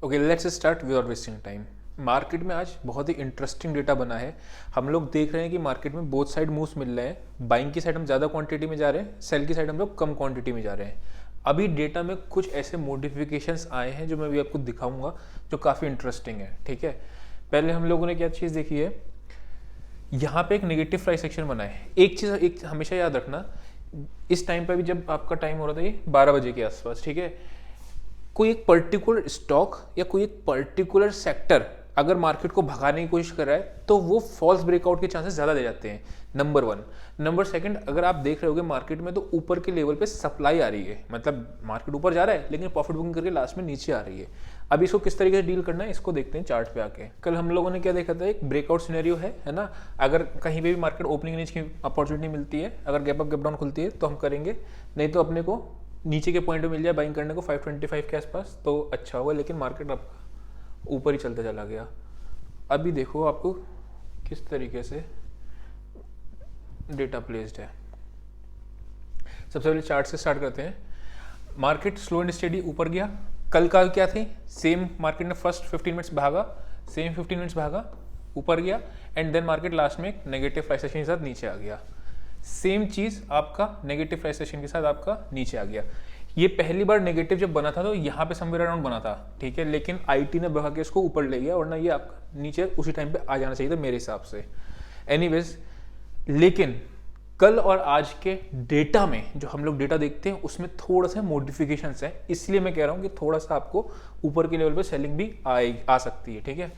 Okay, let's start without wasting time. Market में आज बहुत ही इंटरेस्टिंग डेटा बना है। हम लोग देख रहे हैं कि मार्केट में बोथ साइड मूव्स मिल रहे हैं। बाइंग की साइड हम ज़्यादा क्वांटिटी में जा रहे हैं, सेल की साइड हम लोग कम क्वांटिटी में जा रहे हैं। अभी डेटा में कुछ ऐसे मॉडिफिकेशंस आए हैं जो मैं भी आपको दिखाऊंगा, जो काफ़ी इंटरेस्टिंग है। ठीक है, पहले हम लोगों ने क्या चीज़ देखी है, यहाँ पे एक नेगेटिव प्राइस एक्शन बना है। एक चीज़ एक हमेशा याद रखना, इस टाइम पे भी जब आपका टाइम हो रहा था ये 12 बजे के आसपास, ठीक है, कोई एक पर्टिकुलर स्टॉक या कोई एक पर्टिकुलर सेक्टर अगर मार्केट को भगाने की कोशिश कर रहा है तो वो फॉल्स ब्रेकआउट के चांसेस ज़्यादा दे जाते हैं, नंबर वन। नंबर सेकंड, अगर आप देख रहे होगे मार्केट में तो ऊपर के लेवल पे सप्लाई आ रही है, मतलब मार्केट ऊपर जा रहा है लेकिन प्रॉफिट बुकिंग करके लास्ट में नीचे आ रही है। अब इसको किस तरीके से डील करना है इसको देखते हैं चार्ट पे आके। कल हम लोगों ने क्या देखा था, एक ब्रेकआउट सिनेरियो है ना। अगर कहीं पे भी मार्केट ओपनिंग रेंज की अपॉर्चुनिटी मिलती है, अगर गैप अप गैप डाउन खुलती है तो हम करेंगे, नहीं तो अपने को नीचे के पॉइंट पे मिल जाए बाइंग करने को 525 के आसपास तो अच्छा होगा। लेकिन मार्केट आपका ऊपर ही चलता चला गया। अभी देखो आपको किस तरीके से डेटा प्लेस्ड है। सबसे पहले चार्ट से स्टार्ट करते हैं। मार्केट स्लो एंड स्टेडी ऊपर गया। कल का क्या थी, सेम मार्केट ने फर्स्ट 15 मिनट्स भागा, सेम 15 मिनट्स भागा, ऊपर गया एंड देन मार्केट लास्ट में एक नेगेटिव प्राइस एक्शन के साथ नीचे आ गया। सेम चीज आपका नेगेटिव प्राइस एक्शन के साथ आपका नीचे आ गया। ये पहली बार नेगेटिव जब बना था तो यहाँ पे समवेयर अराउंड बना था, ठीक है, लेकिन आईटी ने भगा के इसको ऊपर ले गया, वरना ये आपका नीचे उसी टाइम पे आ जाना चाहिए था मेरे हिसाब से। एनीवेज, लेकिन कल और आज के डेटा में जो हम लोग डेटा देखते हैं उसमें थोड़ा सा मॉडिफिकेशंस है, इसलिए मैं कह रहा हूँ कि थोड़ा सा आपको ऊपर के लेवल पे सेलिंग भी आ सकती है। ठीक है,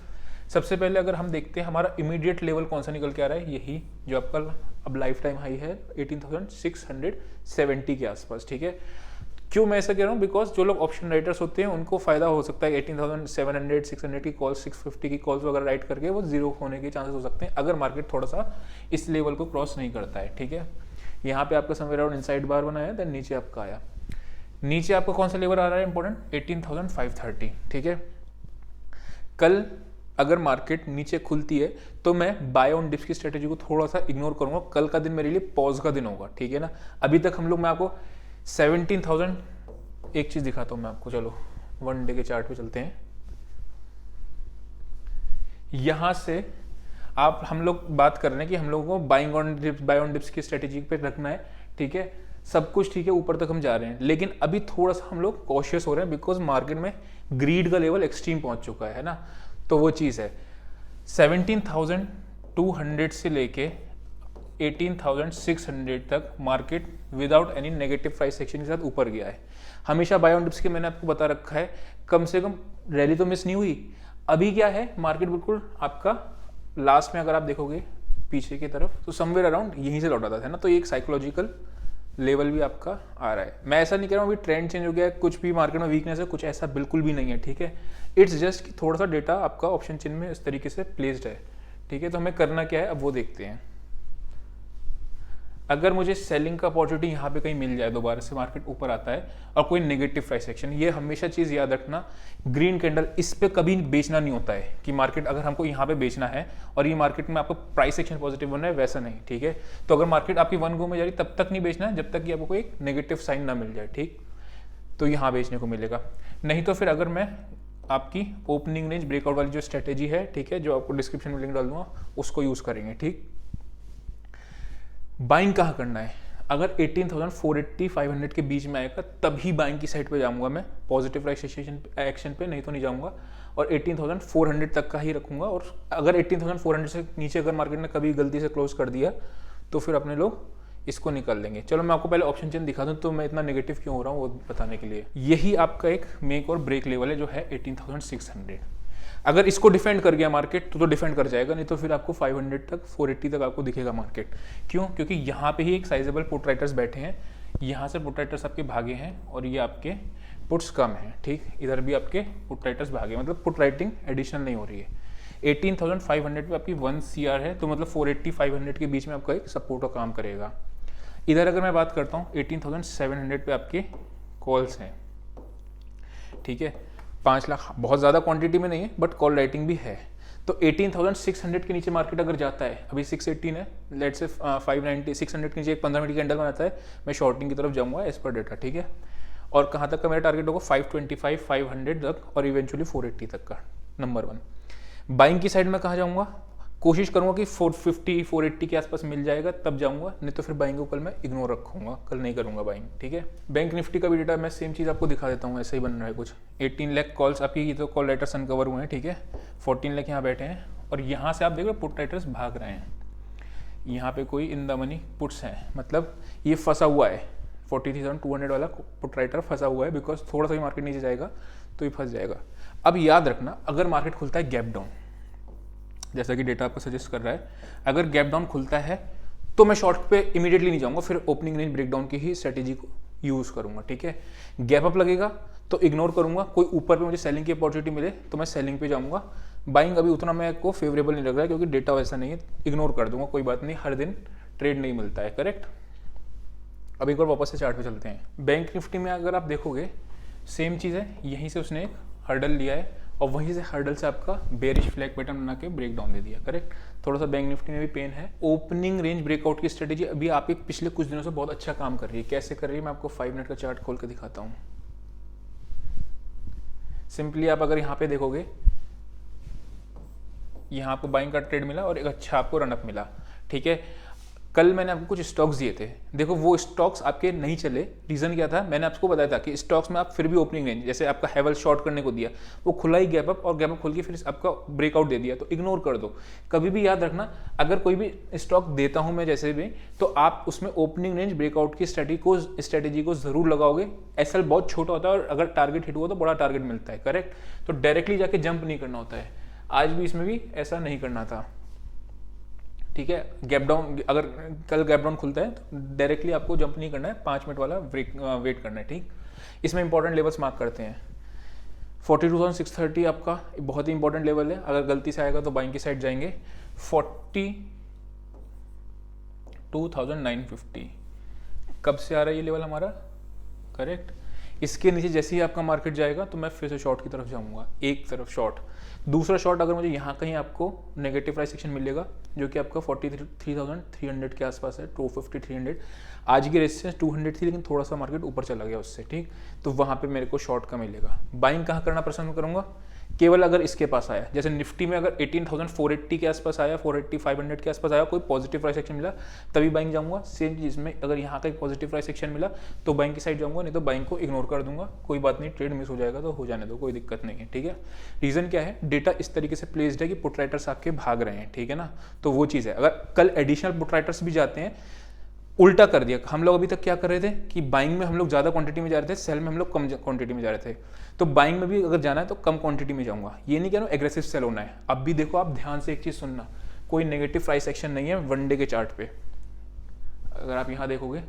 सबसे पहले अगर हम देखते हैं हमारा इमीडिएट लेवल कौन सा निकल के आ रहा है, यही जो आपका अब लाइफ टाइम हाई है 18,670 के आसपास। ठीक है, क्यों मैं ऐसा कह रहा हूँ, बिकॉज जो लोग ऑप्शन राइटर्स होते हैं उनको फायदा हो सकता है 18,700 600 की कॉल्स, 650 की कॉल्स वगैरह राइट करके वो जीरो होने के चांसेस हो सकते हैं अगर मार्केट थोड़ा सा इस लेवल को क्रॉस नहीं करता है। ठीक है, यहाँ पे आपका समवेयर अराउंड इनसाइड बार बना है, देन नीचे आपका आया। नीचे आपका कौन सा लेवल आ रहा है इंपॉर्टेंट, 18,530। ठीक है, कल अगर मार्केट नीचे खुलती है तो मैं बाय ऑन डिप्स की स्ट्रेटेजी को थोड़ा सा इग्नोर करूंगा। कल का दिन मेरे लिए पॉज का दिन होगा, ठीक है ना। अभी तक हम लोग, मैं आपको 17,000, एक चीज दिखाता हूं मैं आपको, चलो वन डे के चार्ट पे चलते हैं। यहां से आप, हम लोग बात कर रहे हैं कि हम लोगों को buying on dips, buy on dips की स्ट्रेटेजी पे रखना है। ठीक है, सब कुछ ठीक है, ऊपर तक हम जा रहे हैं, लेकिन अभी थोड़ा सा हम लोग कॉशियस हो रहे हैं बिकॉज मार्केट में ग्रीड का लेवल एक्सट्रीम पहुंच चुका है ना। तो वो चीज़ है, 17,200 से लेके 18,600 तक market without any negative price section के साथ ऊपर गया है। हमेशा बाय ऑन डिप्स के मैंने आपको बता रखा है, कम से कम रैली तो मिस नहीं हुई। अभी क्या है, मार्केट बिल्कुल आपका लास्ट में अगर आप देखोगे पीछे की तरफ तो समवेयर अराउंड यहीं से लौटा था ना। तो ये एक साइकोलॉजिकल लेवल भी आपका आ रहा है। मैं ऐसा नहीं कह रहा हूँ अभी ट्रेंड चेंज हो गया है, कुछ भी मार्केट में वीकनेस है, कुछ ऐसा बिल्कुल भी नहीं है। ठीक है, इट्स जस्ट कि थोड़ा सा डेटा आपका ऑप्शन चेन में इस तरीके से प्लेस्ड है। ठीक है, तो हमें करना क्या है अब वो देखते हैं। अगर मुझे सेलिंग का अपॉर्चुनिटी यहाँ पे कहीं मिल जाए, दोबारा से मार्केट ऊपर आता है और कोई नेगेटिव प्राइस एक्शन, ये हमेशा चीज़ याद रखना, ग्रीन कैंडल इस पे कभी बेचना नहीं होता है कि मार्केट अगर हमको यहाँ पे बेचना है और ये मार्केट में आपको प्राइस एक्शन पॉजिटिव बनना है, वैसा नहीं। ठीक है, तो अगर मार्केट आपकी वन गो में जा रही तब तक नहीं बेचना है जब तक कि आपको एक नेगेटिव साइन ना मिल जाए। ठीक, तो यहाँ बेचने को मिलेगा। नहीं तो फिर अगर मैं आपकी ओपनिंग रेंज ब्रेकआउट वाली जो स्ट्रेटेजी है, ठीक है, जो आपको डिस्क्रिप्शन में लिंक डाल दूंगा, उसको यूज करेंगे। ठीक, बाइंग कहाँ करना है, अगर 18,480 500 के बीच में आएगा तभी बाइंग की साइड पे जाऊंगा मैं, पॉजिटिव प्राइस एक्शन पे, नहीं तो नहीं जाऊंगा। और 18,400 तक का ही रखूंगा। और अगर 18,400 से नीचे अगर मार्केट ने कभी गलती से क्लोज कर दिया तो फिर अपने लोग इसको निकाल लेंगे। चलो मैं आपको पहले ऑप्शन चेन दिखा दूं, तो मैं इतना नेगेटिव क्यों हो रहा हूँ वो बताने के लिए। यही आपका एक मेक और ब्रेक लेवल है जो है 18,600। अगर इसको डिफेंड कर गया मार्केट तो डिफेंड कर जाएगा, नहीं तो फिर आपको 500 तक 480 तक आपको दिखेगा मार्केट। क्यों, क्योंकि यहाँ पे ही एक साइजेबल पुट राइटर्स बैठे हैं, यहाँ से पुट राइटर्स आपके भागे हैं और ये आपके पुट्स कम है। ठीक, इधर भी आपके पुट राइटर्स भागे, मतलब पुट राइटिंग एडिशनल नहीं हो रही है। 18,500 पे आपकी 1 CR है, तो मतलब 480 500 के बीच में आपका एक सपोर्ट का काम करेगा। इधर अगर मैं बात करता हूँ 18,700 पे आपके कॉल्स हैं। ठीक है, 5 लाख बहुत ज़्यादा क्वांटिटी में नहीं है बट कॉल राइटिंग भी है। तो 18,600 के नीचे मार्केट अगर जाता है, अभी 618 है, लेट्स से 590, 600 के नीचे एक 15 मिनट की कैंडल बनाता है, मैं शॉर्टिंग की तरफ जाऊंगा एज पर डेटा। ठीक है, और कहाँ तक का मेरा टारगेट होगा 525, 500 तक और इवेंचुअली 480 तक का। नंबर 1। बाइंग की साइड में कहाँ जाऊँगा, कोशिश करूँगा कि 450, 480 के आसपास मिल जाएगा तब जाऊँगा, नहीं तो फिर बाइंग को कल मैं इग्नोर रखूँगा, कल नहीं करूँगा बाइंग। ठीक है। बैंक निफ्टी का भी डेटा मैं सेम चीज़ आपको दिखा देता हूँ, ऐसे ही बन रहा है कुछ। 18 लाख कॉल्स आपकी, ये तो कॉल राइटर्स अनकवर हुए हैं। ठीक है। 14 लाख यहाँ बैठे हैं और यहाँ से आप देख रहे हो पुट राइटर्स भाग रहे हैं। यहाँ पे कोई इन द मनी पुट्स हैं, मतलब ये फंसा हुआ है। 40,200 वाला पुट राइटर फंसा हुआ है, बिकॉज थोड़ा सा भी मार्केट नीचे जाएगा तो ये फंस जाएगा। अब याद रखना, अगर मार्केट खुलता है गैप डाउन, जैसा कि डेटा आपको सजेस्ट कर रहा है, अगर गैप डाउन खुलता है तो मैं शॉर्ट पे इमीडिएटली नहीं जाऊंगा, फिर ओपनिंग रेंज ब्रेकडाउन की ही स्ट्रेटेजी को यूज़ करूंगा। ठीक है। गैप अप लगेगा तो इग्नोर करूंगा, कोई ऊपर पे मुझे सेलिंग की अपॉर्चुनिटी मिले तो मैं सेलिंग पे जाऊंगा। बाइंग अभी उतना मेरे को फेवरेबल नहीं लग रहा है क्योंकि डेटा वैसा नहीं है, इग्नोर कर दूंगा, कोई बात नहीं, हर दिन ट्रेड नहीं मिलता है। करेक्ट। अब एक बार वापस से चार्ट पे चलते हैं। बैंक निफ्टी में अगर आप देखोगे सेम चीज़ है, यहीं से उसने एक हर्डल लिया है और वहीं से हर्डल से आपका बेरिश फ्लैग पैटर्न बना के ब्रेक डाउन दे दिया। करेक्ट। थोड़ा सा बैंक निफ्टी में भी पेन है। ओपनिंग रेंज ब्रेकआउट की स्ट्रेटेजी अभी आपके पिछले कुछ दिनों से बहुत अच्छा काम कर रही है। कैसे कर रही है मैं आपको 5 मिनट का चार्ट खोल के दिखाता हूँ। सिंपली आप अगर यहाँ पे देखोगे, यहाँ आपको बाइंग का ट्रेड मिला और एक अच्छा आपको रनअप मिला। ठीक है। कल मैंने आपको कुछ स्टॉक्स दिए थे, देखो वो स्टॉक्स आपके नहीं चले। रीजन क्या था, मैंने आपको बताया था कि स्टॉक्स में आप फिर भी ओपनिंग रेंज, जैसे आपका हैवल शॉर्ट करने को दिया, वो खुला ही गैप अप और गैप अप खुल के फिर आपका ब्रेकआउट दे दिया, तो इग्नोर कर दो। कभी भी याद रखना, अगर कोई भी स्टॉक देता हूं मैं जैसे भी, तो आप उसमें ओपनिंग रेंज ब्रेकआउट की स्ट्रेटेजी को जरूर लगाओगे। एसएल बहुत छोटा होता है और अगर टारगेट हिट हुआ तो बड़ा टारगेट मिलता है। करेक्ट। तो डायरेक्टली जाके जंप नहीं करना होता है, आज भी इसमें भी ऐसा नहीं करना था। ठीक है। गैप डाउन, अगर कल गैप डाउन खुलता है तो डायरेक्टली आपको जंप नहीं करना है, 5 मिनट वाला वेट करना है। ठीक। इसमें इंपॉर्टेंट लेवल्स मार्क करते हैं। 42,630 आपका बहुत ही इंपॉर्टेंट लेवल है, अगर गलती से आएगा तो बाइंग की साइड जाएंगे। 42,950 कब से आ रहा है ये लेवल हमारा। करेक्ट। इसके नीचे जैसे ही आपका मार्केट जाएगा तो मैं फिर से शॉर्ट की तरफ जाऊंगा, एक तरफ शॉर्ट। दूसरा शॉर्ट अगर मुझे यहाँ कहीं आपको नेगेटिव प्राइस सेक्शन मिलेगा जो कि आपका 43,300 के आसपास है, 250, 300। आज की रेजिस्टेंस 200 थी लेकिन थोड़ा सा मार्केट ऊपर चला गया उससे। ठीक। तो वहाँ पे मेरे को शॉर्ट का मिलेगा। बाइंग कहाँ करना पसंद करूँगा, केवल अगर इसके पास आया, जैसे निफ्टी में अगर 18,480 के आसपास आया, 480, 500 के आसपास आया, कोई पॉजिटिव प्राइस एक्शन मिला तभी बाइंग जाऊंगा। सेम चीज में अगर यहाँ का एक पॉजिटिव प्राइस एक्शन मिला तो बाइंग की साइड जाऊंगा, नहीं तो बाइंग को इग्नोर कर दूंगा। कोई बात नहीं, ट्रेड मिस हो जाएगा तो हो जाने दो, कोई दिक्कत नहीं है। ठीक है। रीजन क्या है, डेटा इस तरीके से प्लेस्ड है कि पुट राइटर्स आपके भाग रहे हैं। ठीक है ना, तो वो चीज़ है। अगर कल एडिशनल पुट राइटर्स भी जाते हैं, उल्टा कर दिया। हम लोग अभी तक क्या कर रहे थे कि बाइंग में हम लोग ज़्यादा क्वांटिटी में जा रहे थे, सेल में हम लोग कम क्वांटिटी में जा रहे थे। तो बाइंग में भी अगर जाना है तो कम क्वांटिटी में जाऊंगा, ये नहीं कह रहा हूँ एग्रेसिव सेल होना है। अब भी देखो, आप ध्यान से एक चीज़ सुनना, कोई नेगेटिव प्राइस एक्शन नहीं है वन डे के चार्ट पे। अगर आप यहाँ देखोगे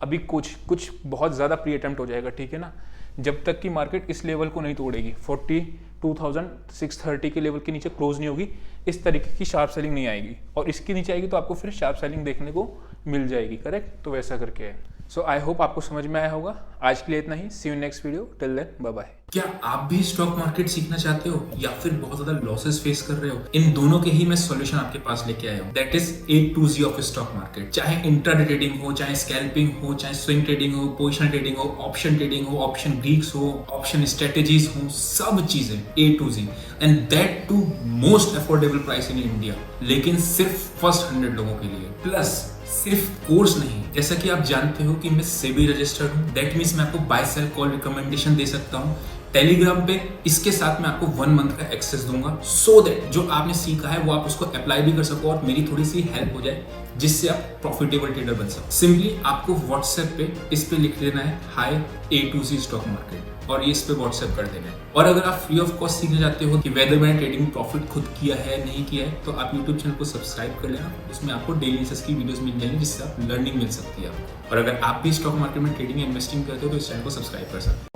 अभी कुछ बहुत ज़्यादा प्री अटेम्प्ट हो जाएगा। ठीक है ना, जब तक कि मार्केट इस लेवल को नहीं तोड़ेगी, 42,630 के लेवल के नीचे क्लोज नहीं होगी, इस तरीके की शार्प सेलिंग नहीं आएगी। और इसके नीचे आएगी तो आपको फिर शार्प सेलिंग देखने को मिल जाएगी। करेक्ट। तो वैसा करके है। सो आई होप आपको समझ में आया होगा। आज के लिए इतना ही। See you next video. Till then, bye bye. क्या आप भी स्टॉक मार्केट सीखना चाहते हो या फिर बहुत ज्यादा लॉसेस फेस कर रहे हो? इन दोनों के ही मैं सॉल्यूशन आपके पास लेके आया हूँ। That is A to Z of stock market. चाहे इंट्राडे ट्रेडिंग हो, चाहे स्कैल्पिंग हो, चाहे स्विंग ट्रेडिंग हो, पोजिशनल ट्रेडिंग हो, ऑप्शन ट्रेडिंग हो, ऑप्शन ग्रीक्स हो, ऑप्शन स्ट्रेटेजीज हो, सब चीजें A to Z and that too most affordable price in India, लेकिन सिर्फ फर्स्ट 100 लोगों के लिए। प्लस सिर्फ कोर्स नहीं, जैसा कि आप जानते हो कि मैं सेबी रजिस्टर्ड हूँ, दैट मीन्स मैं आपको बाय सेल कॉल रिकमेंडेशन दे सकता हूँ टेलीग्राम पे। इसके साथ मैं आपको 1 मंथ का एक्सेस दूंगा, सो दैट जो आपने सीखा है वो आप उसको अप्लाई भी कर सको और मेरी थोड़ी सी हेल्प हो जाए, जिससे आप प्रॉफिटेबल ट्रेडर बन सको। सिंपली आपको व्हाट्सएप पे इस पे लिख देना है हाय A to Z stock market, और ये इस पे व्हाट्सएप कर देना है। और अगर आप फ्री ऑफ कॉस्ट सीखना चाहते हो कि वेदर मैंने ट्रेडिंग प्रॉफिट खुद किया है नहीं किया है, तो आप यूट्यूब चैनल को सब्सक्राइब कर लेना। उसमें आपको डेली एनालिसिस की वीडियोस मिल जाएंगी, जिससे आप लर्निंग मिल सकती है। और अगर आप भी स्टॉक मार्केट में ट्रेडिंग या इन्वेस्टिंग करते हो तो इस चैनल को सब्सक्राइब कर सकते हो।